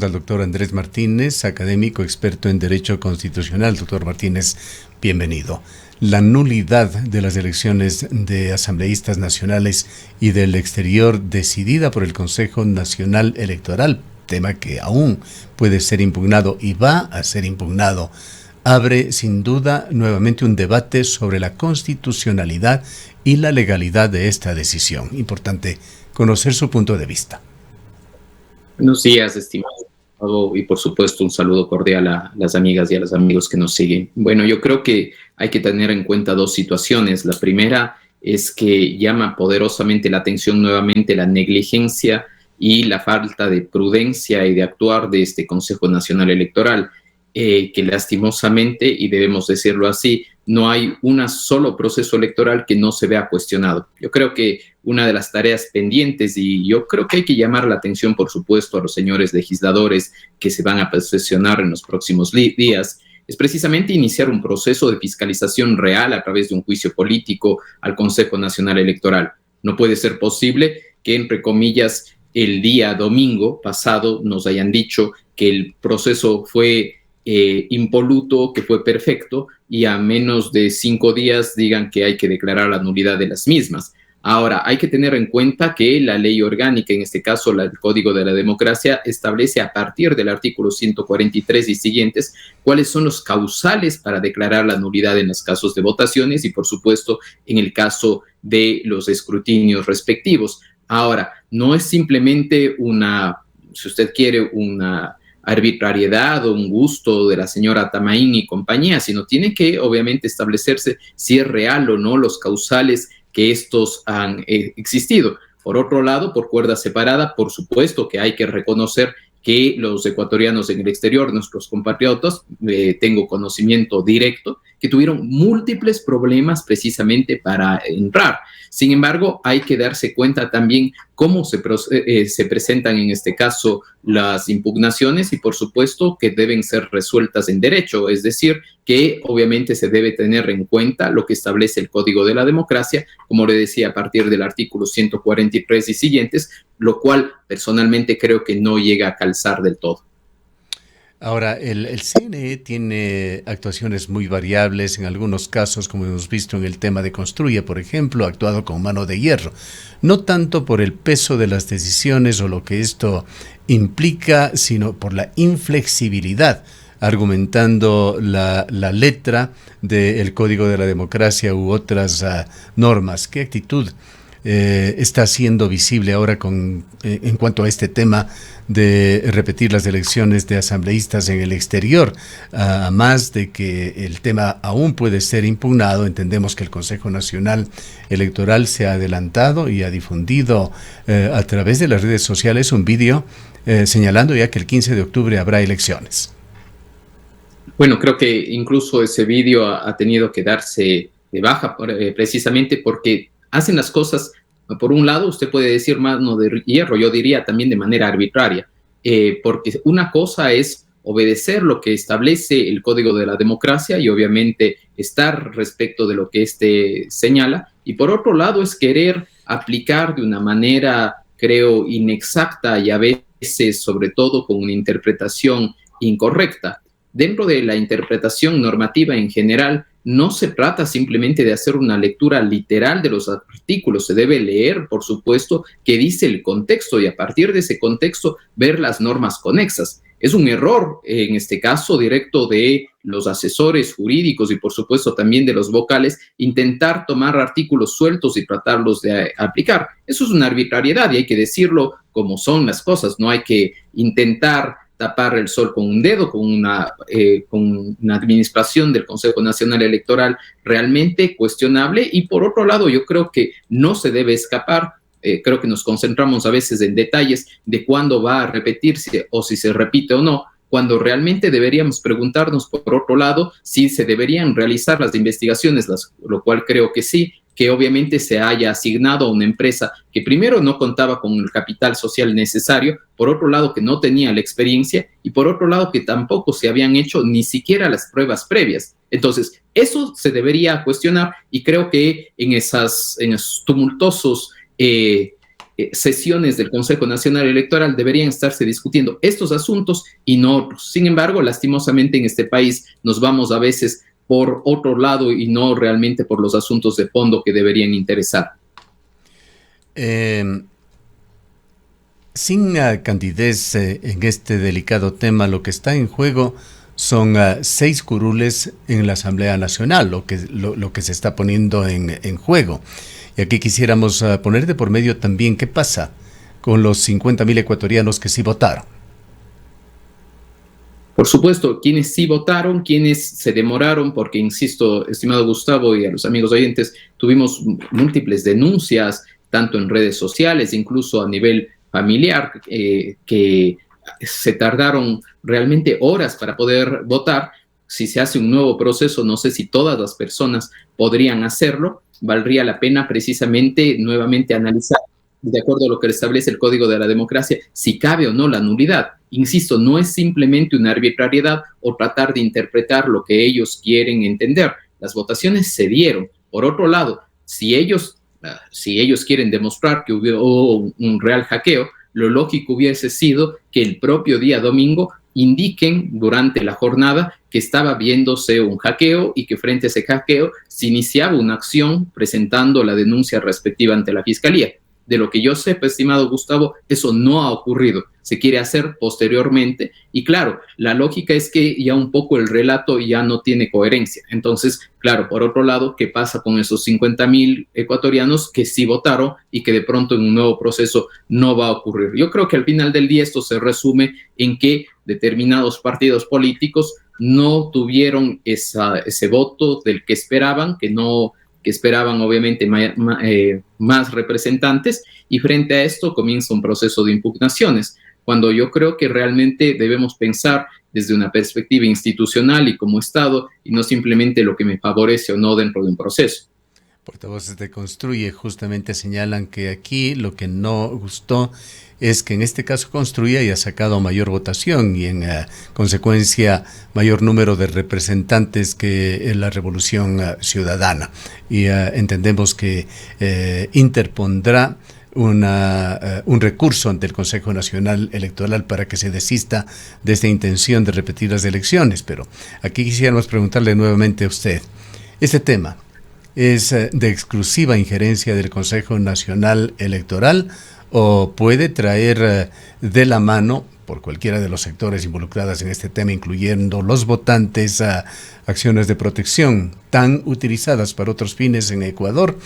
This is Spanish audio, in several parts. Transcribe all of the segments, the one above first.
Al doctor Andrés Martínez, académico experto en Derecho Constitucional. Doctor Martínez, bienvenido. La nulidad de las elecciones de asambleístas nacionales y del exterior decidida por el Consejo Nacional Electoral, tema que aún puede ser impugnado y va a ser impugnado, abre sin duda nuevamente un debate sobre la constitucionalidad y la legalidad de esta decisión. Importante conocer su punto de vista. Buenos días, estimado, y por supuesto un saludo cordial a las amigas y a los amigos que nos siguen. Bueno, yo creo que hay que tener en cuenta dos situaciones. La primera es que llama poderosamente la atención nuevamente la negligencia y la falta de prudencia y de actuar de este Consejo Nacional Electoral, que lastimosamente, y debemos decirlo así, no hay un solo proceso electoral que no se vea cuestionado. Yo creo que una de las tareas pendientes, y yo creo que hay que llamar la atención, por supuesto, a los señores legisladores que se van a posesionar en los próximos días, es precisamente iniciar un proceso de fiscalización real a través de un juicio político al Consejo Nacional Electoral. No puede ser posible que, entre comillas, el día domingo pasado nos hayan dicho que el proceso fue impoluto, que fue perfecto, y a menos de 5 días digan que hay que declarar la nulidad de las mismas. Ahora, hay que tener en cuenta que la ley orgánica, en este caso el Código de la Democracia, establece a partir del artículo 143 y siguientes cuáles son los causales para declarar la nulidad en los casos de votaciones y, por supuesto, en el caso de los escrutinios respectivos. Ahora, no es simplemente si usted quiere, una arbitrariedad o un gusto de la señora Tamaín y compañía, sino tiene que obviamente establecerse si es real o no los causales que estos han existido. Por otro lado, por cuerda separada, por supuesto que hay que reconocer que los ecuatorianos en el exterior, nuestros compatriotas, tengo conocimiento directo, que tuvieron múltiples problemas precisamente para entrar. Sin embargo, hay que darse cuenta también cómo se presentan en este caso las impugnaciones y por supuesto que deben ser resueltas en derecho, es decir, que obviamente se debe tener en cuenta lo que establece el Código de la Democracia, como le decía, a partir del artículo 143 y siguientes, lo cual personalmente creo que no llega a calzar del todo. Ahora, el CNE tiene actuaciones muy variables, en algunos casos, como hemos visto en el tema de Construye, por ejemplo, ha actuado con mano de hierro, no tanto por el peso de las decisiones o lo que esto implica, sino por la inflexibilidad, argumentando la letra del Código de la Democracia u otras normas. ¿Qué actitud está siendo visible ahora en cuanto a este tema de repetir las elecciones de asambleístas en el exterior? A más de que el tema aún puede ser impugnado, entendemos que el Consejo Nacional Electoral se ha adelantado y ha difundido a través de las redes sociales un vídeo señalando ya que el 15 de octubre habrá elecciones. Bueno, creo que incluso ese vídeo ha tenido que darse de baja precisamente porque hacen las cosas, por un lado, usted puede decir mano de hierro, yo diría también de manera arbitraria, porque una cosa es obedecer lo que establece el Código de la Democracia y obviamente estar respecto de lo que éste señala, y por otro lado es querer aplicar de una manera, creo, inexacta y a veces, sobre todo, con una interpretación incorrecta. Dentro de la interpretación normativa en general, no se trata simplemente de hacer una lectura literal de los artículos, se debe leer, por supuesto, qué dice el contexto y a partir de ese contexto ver las normas conexas. Es un error, en este caso, directo de los asesores jurídicos y, por supuesto, también de los vocales, intentar tomar artículos sueltos y tratarlos de aplicar. Eso es una arbitrariedad y hay que decirlo como son las cosas, no hay que intentar tapar el sol con un dedo, con una administración del Consejo Nacional Electoral realmente cuestionable. Y por otro lado, yo creo que no se debe escapar, creo que nos concentramos a veces en detalles de cuándo va a repetirse o si se repite o no, cuando realmente deberíamos preguntarnos, por otro lado, si se deberían realizar las investigaciones, lo cual creo que sí, que obviamente se haya asignado a una empresa que primero no contaba con el capital social necesario, por otro lado que no tenía la experiencia y por otro lado que tampoco se habían hecho ni siquiera las pruebas previas. Entonces, eso se debería cuestionar y creo que en esos tumultuosos sesiones del Consejo Nacional Electoral deberían estarse discutiendo estos asuntos y no otros. Sin embargo, lastimosamente en este país nos vamos a veces por otro lado y no realmente por los asuntos de fondo que deberían interesar. Sin candidez en este delicado tema, lo que está en juego son 6 curules en la Asamblea Nacional, lo que se está poniendo en juego. Y aquí quisiéramos poner de por medio también qué pasa con los 50,000 ecuatorianos que sí votaron. Por supuesto, quienes sí votaron, quienes se demoraron, porque insisto, estimado Gustavo y a los amigos oyentes, tuvimos múltiples denuncias, tanto en redes sociales, incluso a nivel familiar, que se tardaron realmente horas para poder votar. Si se hace un nuevo proceso, no sé si todas las personas podrían hacerlo, valdría la pena precisamente nuevamente analizar, de acuerdo a lo que establece el Código de la Democracia, si cabe o no la nulidad. Insisto, no es simplemente una arbitrariedad o tratar de interpretar lo que ellos quieren entender. Las votaciones se dieron. Por otro lado, si ellos quieren demostrar que hubo un real hackeo, lo lógico hubiese sido que el propio día domingo indiquen durante la jornada que estaba viéndose un hackeo y que frente a ese hackeo se iniciaba una acción presentando la denuncia respectiva ante la Fiscalía. De lo que yo sepa, estimado Gustavo, eso no ha ocurrido. Se quiere hacer posteriormente y claro, la lógica es que ya un poco el relato ya no tiene coherencia. Entonces, claro, por otro lado, ¿qué pasa con esos 50,000 ecuatorianos que sí votaron y que de pronto en un nuevo proceso no va a ocurrir? Yo creo que al final del día esto se resume en que determinados partidos políticos no tuvieron ese voto del que esperaban, que esperaban obviamente más representantes, y frente a esto comienza un proceso de impugnaciones, cuando yo creo que realmente debemos pensar desde una perspectiva institucional y como Estado, y no simplemente lo que me favorece o no dentro de un proceso. Portavoces de Construye justamente señalan que aquí lo que no gustó es que en este caso Construye haya sacado mayor votación y en consecuencia mayor número de representantes que en la Revolución Ciudadana. Y entendemos que interpondrá un recurso ante el Consejo Nacional Electoral para que se desista de esta intención de repetir las elecciones. Pero aquí quisiéramos preguntarle nuevamente a usted, este tema, ¿es de exclusiva injerencia del Consejo Nacional Electoral o puede traer de la mano por cualquiera de los sectores involucrados en este tema, incluyendo los votantes, acciones de protección tan utilizadas para otros fines en Ecuador?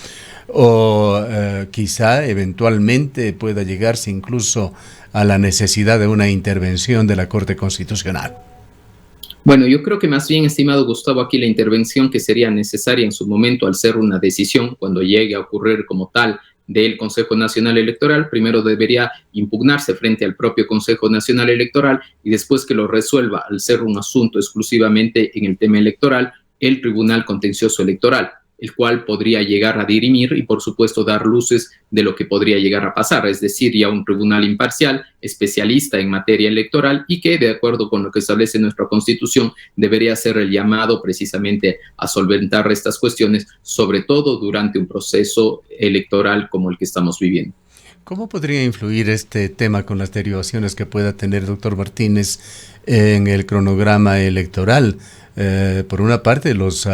O quizá eventualmente pueda llegarse incluso a la necesidad de una intervención de la Corte Constitucional. Bueno, yo creo que más bien, estimado Gustavo, aquí la intervención que sería necesaria en su momento al ser una decisión, cuando llegue a ocurrir como tal del Consejo Nacional Electoral, primero debería impugnarse frente al propio Consejo Nacional Electoral y después que lo resuelva, al ser un asunto exclusivamente en el tema electoral, el Tribunal Contencioso Electoral, el cual podría llegar a dirimir y, por supuesto, dar luces de lo que podría llegar a pasar, es decir, ya un tribunal imparcial, especialista en materia electoral y que, de acuerdo con lo que establece nuestra Constitución, debería ser el llamado precisamente a solventar estas cuestiones, sobre todo durante un proceso electoral como el que estamos viviendo. ¿Cómo podría influir este tema con las derivaciones que pueda tener, doctor Martínez, en el cronograma electoral? Por una parte, los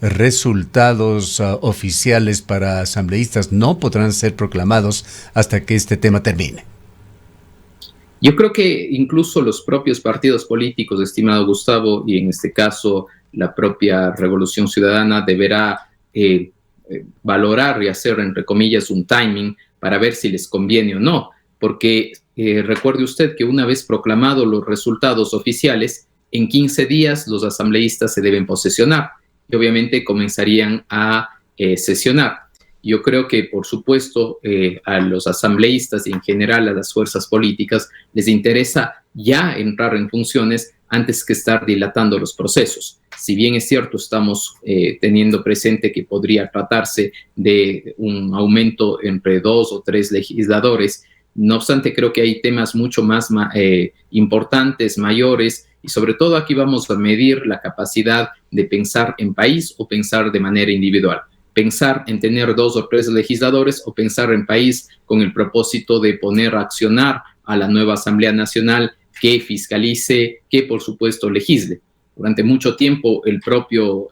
resultados oficiales para asambleístas no podrán ser proclamados hasta que este tema termine. Yo creo que incluso los propios partidos políticos, estimado Gustavo, y en este caso la propia Revolución Ciudadana, deberá valorar y hacer, entre comillas, un timing para ver si les conviene o no, porque recuerde usted que una vez proclamados los resultados oficiales, en 15 días los asambleístas se deben posesionar y obviamente comenzarían a sesionar. Yo creo que, por supuesto, a los asambleístas y en general a las fuerzas políticas les interesa ya entrar en funciones antes que estar dilatando los procesos. Si bien es cierto, estamos teniendo presente que podría tratarse de un aumento entre 2 o 3 legisladores, no obstante, creo que hay temas mucho más importantes, mayores, y sobre todo aquí vamos a medir la capacidad de pensar en país o pensar de manera individual. pensar en tener 2 o 3 legisladores o pensar en país con el propósito de poner a accionar a la nueva Asamblea Nacional que fiscalice, que por supuesto legisle. Durante mucho tiempo el propio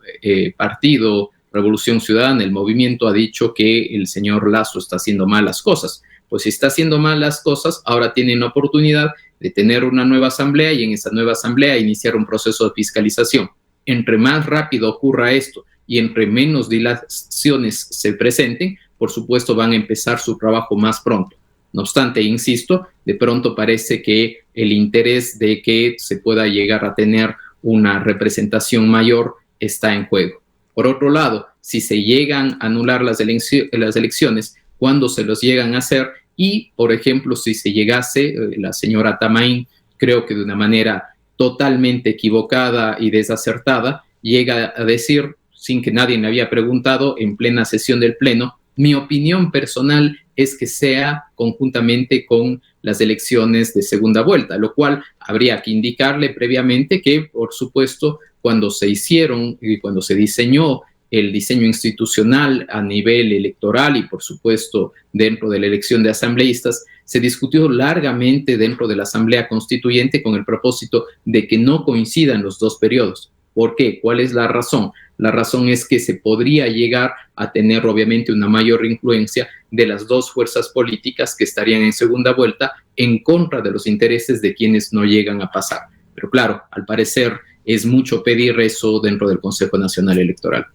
partido Revolución Ciudadana, el movimiento, ha dicho que el señor Lasso está haciendo malas cosas. Pues si está haciendo malas cosas, ahora tienen la oportunidad de tener una nueva asamblea y en esa nueva asamblea iniciar un proceso de fiscalización. Entre más rápido ocurra esto y entre menos dilaciones se presenten, por supuesto van a empezar su trabajo más pronto. No obstante, insisto, de pronto parece que el interés de que se pueda llegar a tener una representación mayor está en juego. Por otro lado, si se llegan a anular las elecciones, cuando se los llegan a hacer y, por ejemplo, si se llegase, la señora Tamain, creo que de una manera totalmente equivocada y desacertada, llega a decir, sin que nadie le había preguntado, en plena sesión del Pleno, mi opinión personal es que sea conjuntamente con las elecciones de segunda vuelta, lo cual habría que indicarle previamente que, por supuesto, cuando se hicieron y cuando se diseñó el diseño institucional a nivel electoral y, por supuesto, dentro de la elección de asambleístas, se discutió largamente dentro de la Asamblea Constituyente con el propósito de que no coincidan los 2 periodos. ¿Por qué? ¿Cuál es la razón? La razón es que se podría llegar a tener, obviamente, una mayor influencia de las 2 fuerzas políticas que estarían en segunda vuelta en contra de los intereses de quienes no llegan a pasar. Pero claro, al parecer es mucho pedir eso dentro del Consejo Nacional Electoral.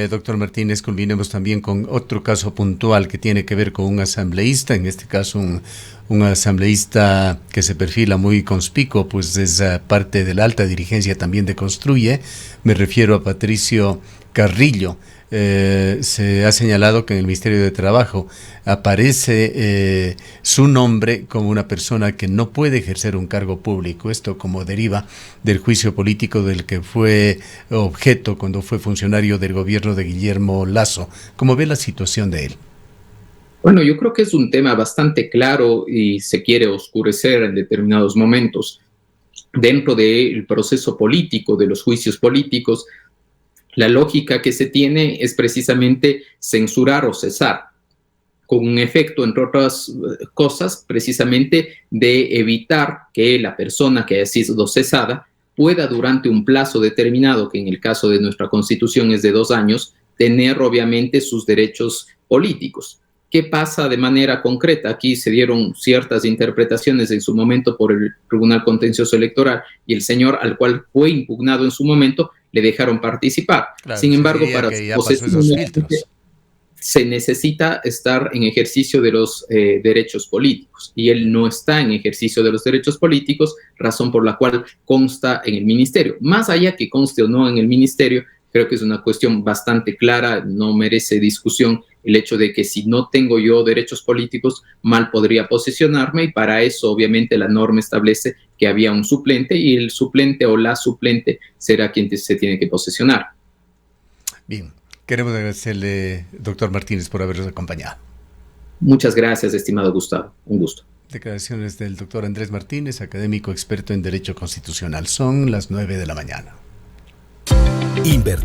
Doctor Martínez, culminemos también con otro caso puntual que tiene que ver con un asambleísta, en este caso un asambleísta que se perfila muy conspicuo, pues es parte de la alta dirigencia también de Construye. Me refiero a Patricio Carrillo. Se ha señalado que en el Ministerio de Trabajo aparece su nombre como una persona que no puede ejercer un cargo público, esto como deriva del juicio político del que fue objeto cuando fue funcionario del gobierno de Guillermo Lasso. ¿Cómo ve la situación de él? Bueno, yo creo que es un tema bastante claro y se quiere oscurecer en determinados momentos. Dentro del proceso político, de los juicios políticos, la lógica que se tiene es precisamente censurar o cesar, con un efecto, entre otras cosas, precisamente de evitar que la persona que haya sido cesada pueda durante un plazo determinado, que en el caso de nuestra Constitución es de 2 años, tener obviamente sus derechos políticos. ¿Qué pasa de manera concreta? Aquí se dieron ciertas interpretaciones en su momento por el Tribunal Contencioso Electoral y el señor al cual fue impugnado en su momento le dejaron participar. Claro, sin embargo, para que ya pasó esos filtros. Se necesita estar en ejercicio de los derechos políticos y él no está en ejercicio de los derechos políticos, razón por la cual consta en el ministerio. Más allá que conste o no en el ministerio, creo que es una cuestión bastante clara, no merece discusión el hecho de que si no tengo yo derechos políticos, mal podría posicionarme y para eso obviamente la norma establece que había un suplente y el suplente o la suplente será quien se tiene que posesionar. Bien, queremos agradecerle, doctor Martínez, por habernos acompañado. Muchas gracias, estimado Gustavo. Un gusto. Declaraciones del doctor Andrés Martínez, académico experto en Derecho Constitucional. Son las 9 de la mañana. Invertir